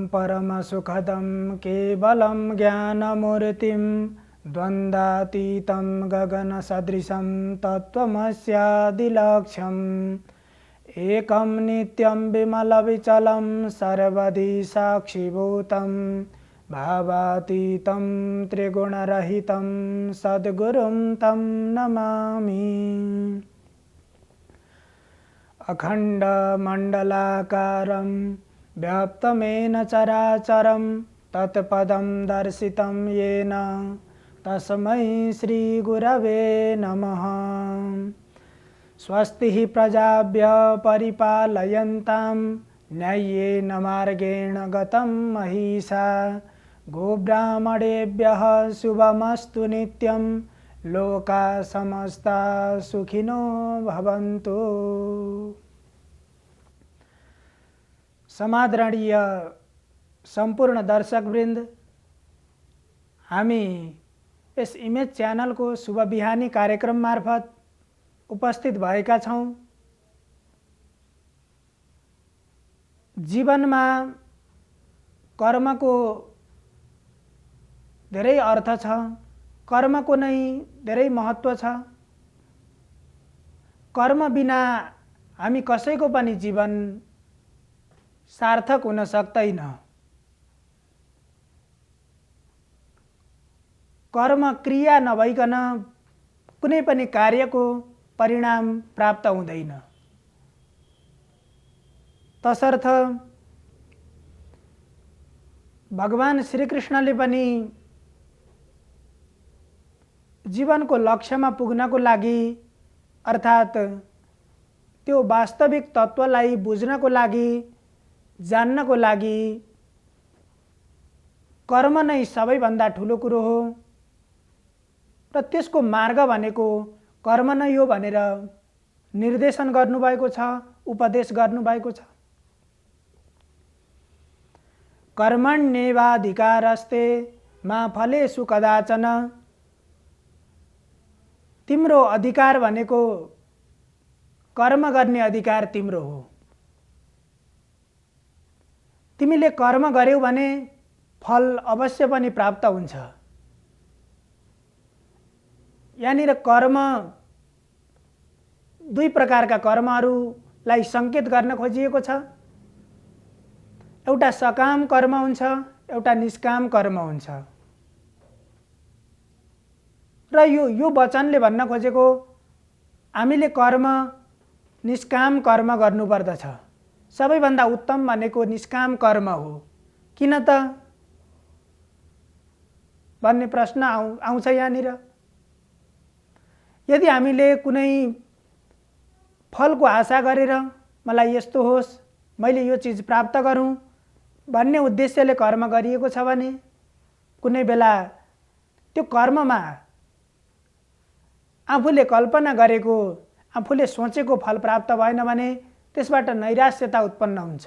परमसुखदं केवलं ज्ञानमूर्तिं द्वन्द्वातीतं गगनसदृशं तत्त्वमस्यादिलक्ष्यम् एकं नित्यं विमलविचलं सर्वदि साक्षिभूतं भावातीतं त्रिगुणरहितं सद्गुरुं तं नमामि। अखण्डमण्डलाकारं व्याप्तमेन चराचरं तत्पदं दर्शितं येन तस्मै श्रीगुरवे नमः। स्वस्ति प्रजाभ्यः परिपालयन्तां न्याय्येन मार्गेण गतं महिषा गोब्राह्मणेभ्यः शुभमस्तु नित्यं लोकाः समस्ताः सुखिनो भवन्तु। समादरणीय सम्पूर्ण दर्शकवृन्द, हामी यस इमेज च्यानलको शुभ बिहानी कार्यक्रम मार्फत उपस्थित भएका छौं। जीवनमा कर्मको धेरै अर्थ छ, कर्मको नै धेरै महत्त्व छ। कर्म बिना हामी कसैको पनि जीवन सार्थक हुन सक्दैन। कर्म क्रिया नभइकन कुनै पनि कार्यको परिणाम प्राप्त हुँदैन। तसर्थ भगवान श्रीकृष्णले पनि जीवनको लक्ष्यमा पुग्नको लागि अर्थात् त्यो वास्तविक तत्त्वलाई बुझ्नको लागि, जान्नको लागि कर्म नै सबैभन्दा ठुलो कुरो हो र त्यसको मार्ग भनेको कर्म नै हो भनेर निर्देशन गर्नुभएको छ, उपदेश गर्नुभएको छ। कर्मण्येवाधिकारस्ते मा फलेषु कदाचन। तिम्रो अधिकार भनेको कर्म गर्ने अधिकार तिम्रो हो। तिमीले कर्म गर्यौ भने फल अवश्य पनि प्राप्त हुन्छ। यहाँनिर कर्म दुई प्रकारका कर्महरूलाई सङ्केत गर्न खोजिएको छ। एउटा सकाम कर्म हुन्छ, एउटा निष्काम कर्म हुन्छ। र यो वचनले भन्न खोजेको हामीले कर्म निष्काम कर्म गर्नुपर्दछ। सबैभन्दा उत्तम भनेको निष्काम कर्म हो। किन त भन्ने प्रश्न आउँछ यहाँनिर। यदि हामीले कुनै फलको आशा गरेर मलाई यस्तो होस्, मैले यो चिज प्राप्त गरौँ भन्ने उद्देश्यले कर्म गरिएको छ भने कुनै बेला त्यो कर्ममा आफूले कल्पना गरेको, आफूले सोचेको फल प्राप्त भएन भने त्यसबाट नैराश्यता उत्पन्न हुन्छ।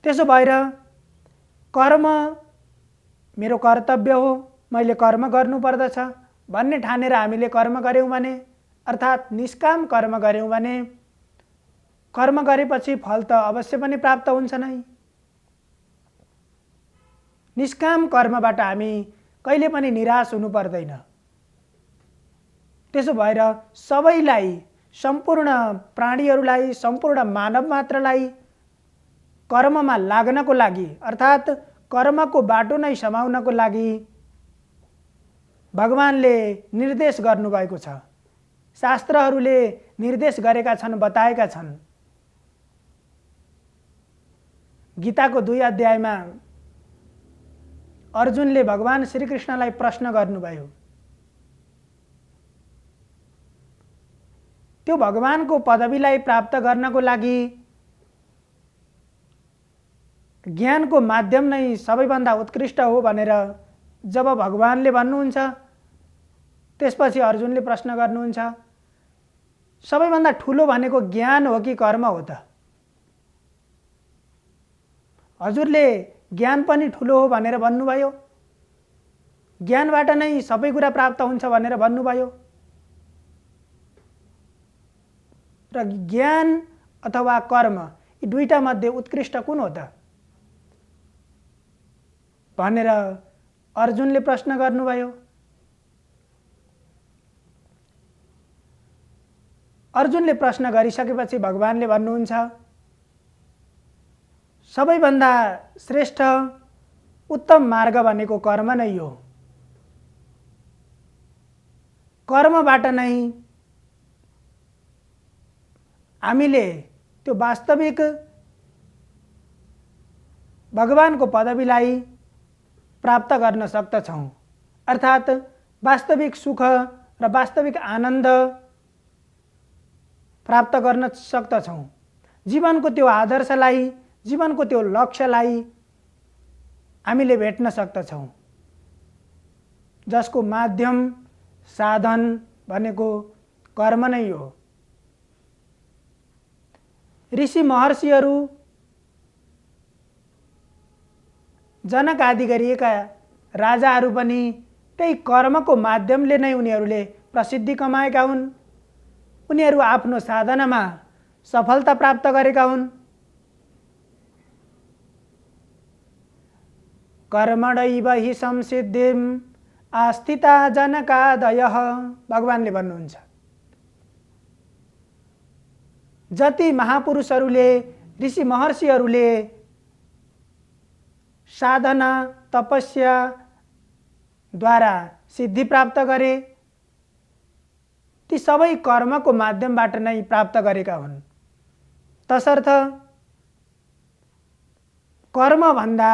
त्यसो भएर कर्म मेरो कर्तव्य हो, मैले कर्म गर्नुपर्दछ भन्ने ठानेर हामीले कर्म गर्यौँ भने अर्थात् निष्काम कर्म गर्यौँ भने कर्म गरेपछि फल त अवश्य पनि प्राप्त हुन्छ नै। निष्काम कर्मबाट हामी कहिले पनि निराश हुनु पर्दैन। त्यसो भएर सबैलाई, सम्पूर्ण प्राणीहरूलाई, सम्पूर्ण मानव मात्रलाई कर्ममा लाग्नको लागि अर्थात् कर्मको बाटो नै समाउनको लागि भगवानले निर्देश गर्नुभएको छ। शास्त्रहरूले निर्देश गरेका छन्, बताएका छन्। गीताको 2 अध्यायमा अर्जुनले भगवान श्रीकृष्णलाई प्रश्न गर्नुभयो। त्यो भगवानको पदवीलाई प्राप्त गर्नको लागि ज्ञानको माध्यम नै सबैभन्दा उत्कृष्ट हो भनेर जब भगवानले भन्नुहुन्छ, त्यसपछि अर्जुनले प्रश्न गर्नुहुन्छ, सबैभन्दा ठुलो भनेको ज्ञान हो कि कर्म हो त? हजुरले ज्ञान पनि ठुलो हो भनेर भन्नुभयो, ज्ञानबाट नै सबै कुरा प्राप्त हुन्छ भनेर भन्नुभयो। र ज्ञान अथवा कर्म यी दुईटा मध्ये उत्कृष्ट कुन हो त भनेर अर्जुनले प्रश्न गर्नुभयो। अर्जुनले प्रश्न गरिसकेपछि भगवानले भन्नुहुन्छ सबैभन्दा श्रेष्ठ उत्तम मार्ग भनेको कर्म नै हो। कर्मबाट नै हामीले त्यो वास्तविक भगवानको पदवीलाई प्राप्त गर्न सक्दछौँ। अर्थात् वास्तविक सुख र वास्तविक आनन्द प्राप्त गर्न सक्दछौँ। जीवनको त्यो आदर्शलाई, जीवनको त्यो लक्ष्यलाई हामीले भेट्न सक्दछौँ, जसको माध्यम साधन भनेको कर्म नै हो। ऋषि महर्षिहरू, जनक आदि गरिएका राजाहरू पनि त्यही कर्मको माध्यमले नै उनीहरूले प्रसिद्धि कमाएका हुन्। उनीहरू आफ्नो साधनामा सफलता प्राप्त गरेका हुन्। कर्मणैव हि संसिद्धिम् आस्थिता जनकादयः भगवानले भन्नुहुन्छ। जति महापुरुषहरूले, ऋषि महर्षिहरूले साधना तपस्या द्वारा सिद्धि प्राप्त गरे, ती सबै कर्मको माध्यमबाट नै प्राप्त गरेका हुन्। तसर्थ कर्मभन्दा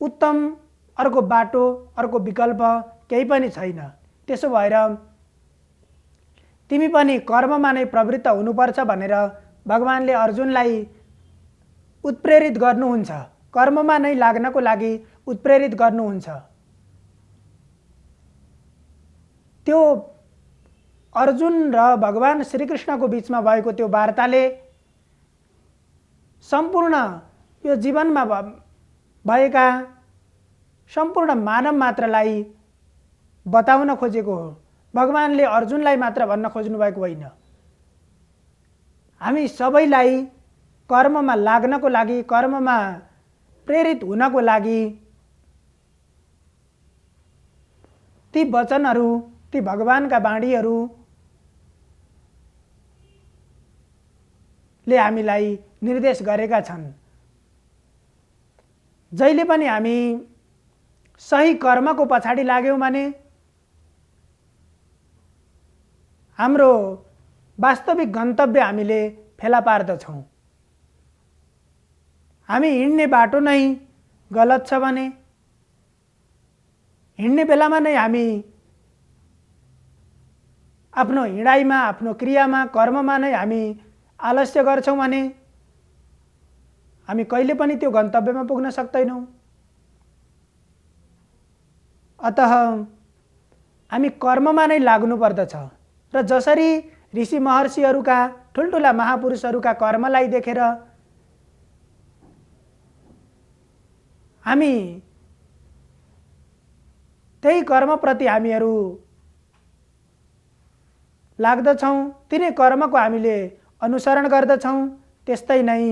उत्तम अर्को बाटो, अर्को विकल्प केही पनि छैन। त्यसो भएर तिमी पनि कर्ममा नै प्रवृत्त हुनुपर्छ भनेर भगवानले अर्जुनलाई उत्प्रेरित गर्नुहुन्छ। कर्ममा नै लाग्नको लागि उत्प्रेरित गर्नुहुन्छ। त्यो अर्जुन र भगवान श्रीकृष्णको बीचमा भएको त्यो वार्ताले सम्पूर्ण यो जीवनमा भएका सम्पूर्ण मानव मात्रलाई बताउन खोजेको हो। भगवानले अर्जुनलाई मात्र भन्न खोज्नु भएको होइन। हामी सबैलाई कर्ममा लाग्नको लागि, कर्ममा प्रेरित हुनको लागि ती वचनहरू, ती भगवानका बाणीहरू ले हामीलाई निर्देश गरेका छन्। जहिले पनि हामी सही कर्मको पछाडि लाग्यौं भने हाम्रो वास्तविक गन्तव्य हामीले फेला पार्दछौँ। हामी हिँड्ने बाटो नै गलत छ भने, हिँड्ने बेलामा नै हामी आफ्नो हिँडाइमा, आफ्नो क्रियामा, कर्ममा नै हामी आलस्य गर्छौँ भने हामी कहिले पनि त्यो गन्तव्यमा पुग्न सक्दैनौँ। अतः हामी कर्ममा नै लाग्नु पर्दछ र जसरी ऋषि महर्षिहरूका, ठुल्ठुला महापुरुषहरूका कर्मलाई देखेर हामी त्यही कर्मप्रति हामीहरू लाग्दछौँ, तिनै कर्मको हामीले अनुसरण गर्दछौँ, त्यस्तै नै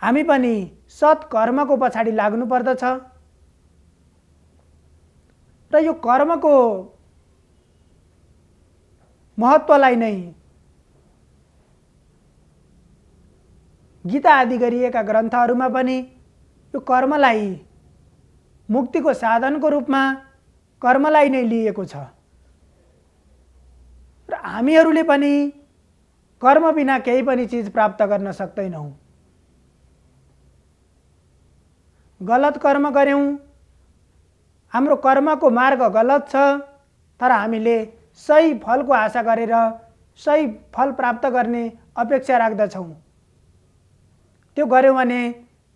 हामी पनि सत्कर्मको पछाडि लाग्नु पर्दछ। र यो कर्मको महत्त्वलाई नै गीता आदि गरिएका ग्रन्थहरूमा पनि यो कर्मलाई मुक्तिको साधनको रूपमा कर्मलाई नै लिएको छ। र हामीहरूले पनि कर्म बिना केही पनि चीज प्राप्त गर्न सक्दैनौँ। गलत कर्म गर्यौं, हाम्रो कर्मको मार्ग गलत छ, तर हामीले सही फलको आशा गरेर सही फल प्राप्त गर्ने अपेक्षा राख्दछौँ। त्यो गर्यौं भने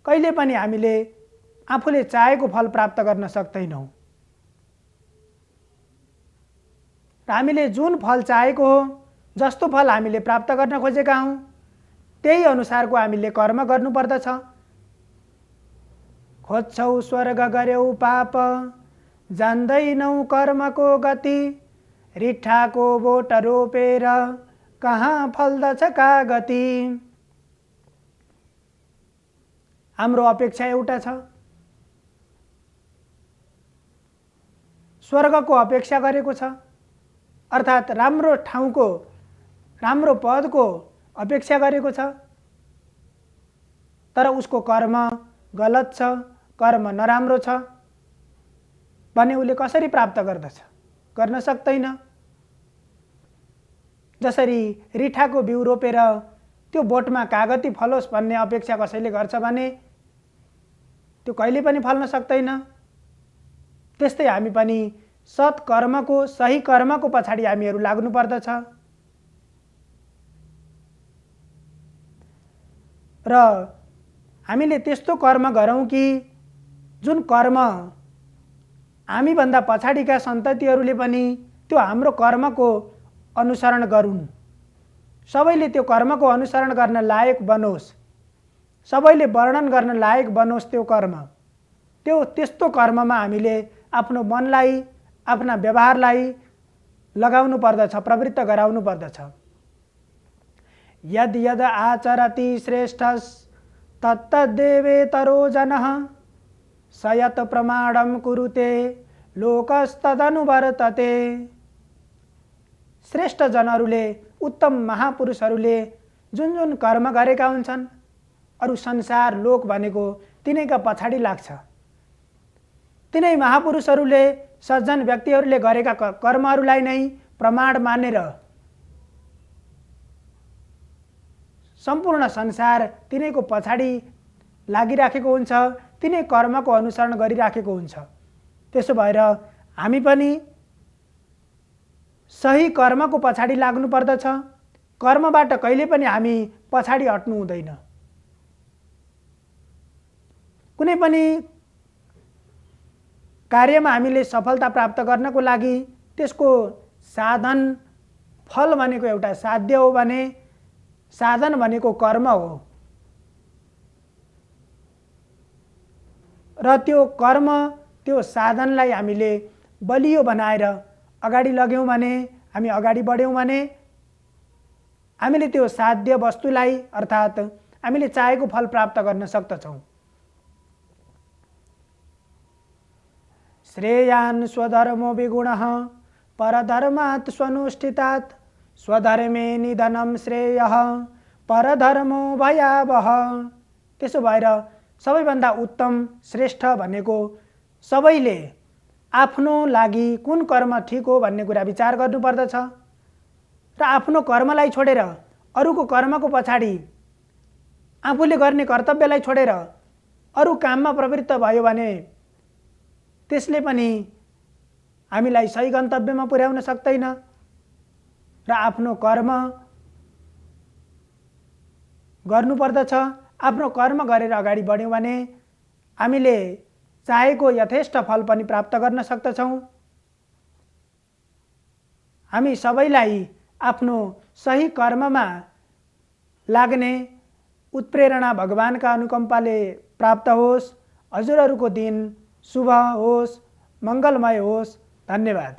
कहिले पनि हामीले आफूले चाहेको फल प्राप्त गर्न सक्दैनौँ। र हामीले जुन फल चाहेको हो, जस्तो फल हामीले प्राप्त गर्न खोजेका हौं, त्यही अनुसारको हामीले कर्म गर्नुपर्दछ। खोज्छौ स्वर्ग गर्यौ पाप, जान्दैनौ कर्मको गति, रिठ्ठाको बोट रोपेर कहाँ फल्दछ कागति। हाम्रो अपेक्षा एउटा छ, स्वर्गको अपेक्षा गरेको छ, अर्थात् राम्रो ठाउँको राम्रो पदको अपेक्षा गरेको छ, तर उसको कर्म गलत छ, कर्म नराम्रो छ भने उसले कसरी प्राप्त गर्दछ? गर्न सक्दैन। जसरी रिठाको बिउ रोपेर त्यो बोटमा कागती फलोस् भन्ने अपेक्षा कसैले गर्छ भने त्यो कहिले पनि फल्न सक्दैन। त्यस्तै हामी पनि सत्कर्मको सही कर्मको पछाडि हामीहरू लाग्नु पर्दछ र हामीले त्यस्तो कर्म गरौँ कि जुन कर्म हामीभन्दा पछाडिका सन्ततिहरूले पनि त्यो हाम्रो कर्मको अनुसरण गरून्, सबैले त्यो कर्मको अनुसरण गर्न लायक बनोस्, सबैले वर्णन गर्न लायक बनोस् त्यो कर्म। त्यस्तो कर्ममा हामीले आफ्नो मनलाई आफ्ना व्यवहारलाई लगाउनु पर्दछ, प्रवृत्त गराउनु पर्दछ। यद यद आचरति श्रेष्ठस् तत्तद्देवेतरो जनः स यत् प्रमाणं कुरुते लोकस्तदनुवर्तते। श्रेष्ठ जनहरूले, उत्तम महापुरुषहरूले जुन जुन कर्म गरेका हुन्छन्, अरु संसार लोक भनेको तिनैका पछाडि लाग्छ। तिनै महापुरुषहरूले सज्जन व्यक्तिहरूले गरेका कर्महरूलाई नै प्रमाण मानेर सम्पूर्ण संसार तिनैको पछाडि लागिराखेको हुन्छ, तिनै कर्मको अनुसरण गरिराखेको हुन्छ। त्यसो भएर हामी पनि सही कर्मको पछाडि लाग्नु पर्दछ। कर्मबाट कहिले पनि हामी पछाडि हट्नु हुँदैन। कुनै पनि कार्यमा हामीले सफलता प्राप्त गर्नको लागि त्यसको साधन फल भनेको एउटा साध्य हो भने साधन भनेको कर्म हो र त्यो कर्म त्यो साधनलाई हामीले बलियो बनाएर अगाडि लग्यौं भने, हामी अगाडि बढ्यौं भने हामीले त्यो साध्य वस्तुलाई अर्थात् हामीले चाहेको फल प्राप्त गर्न सक्दछौं। श्रेयान् स्वधर्मो विगुणः परधर्मात् स्वनुष्ठितात् स्वधर्मे निधनं श्रेयः परधर्मो भयावह। त्यसो भएर सबैभन्दा उत्तम श्रेष्ठ भनेको सबैले आफ्नो लागि कुन कर्म ठीक हो भन्ने कुरा विचार गर्नुपर्दछ र आफ्नो कर्मलाई छोडेर अरूको कर्मको पछाडि आफूले गर्ने कर्तव्यलाई छोडेर अरू काममा प्रवृत्त भयो भने त्यसले पनि हामीलाई सही गन्तव्यमा पुर्याउन सक्दैन र आफ्नो कर्म गर्नुपर्दछ। आफ्नो कर्म गरेर अगाडि बढ्यौं भने हामीले चाहेको यथेष्ट फल पनि प्राप्त गर्न सक्दछौं। हामी सबैलाई आफ्नो सही कर्ममा लाग्ने उत्प्रेरणा भगवानका अनुकम्पाले प्राप्त होस्। हजुरहरूको दिन शुभ होस्, मङ्गलमय होस्। धन्यवाद।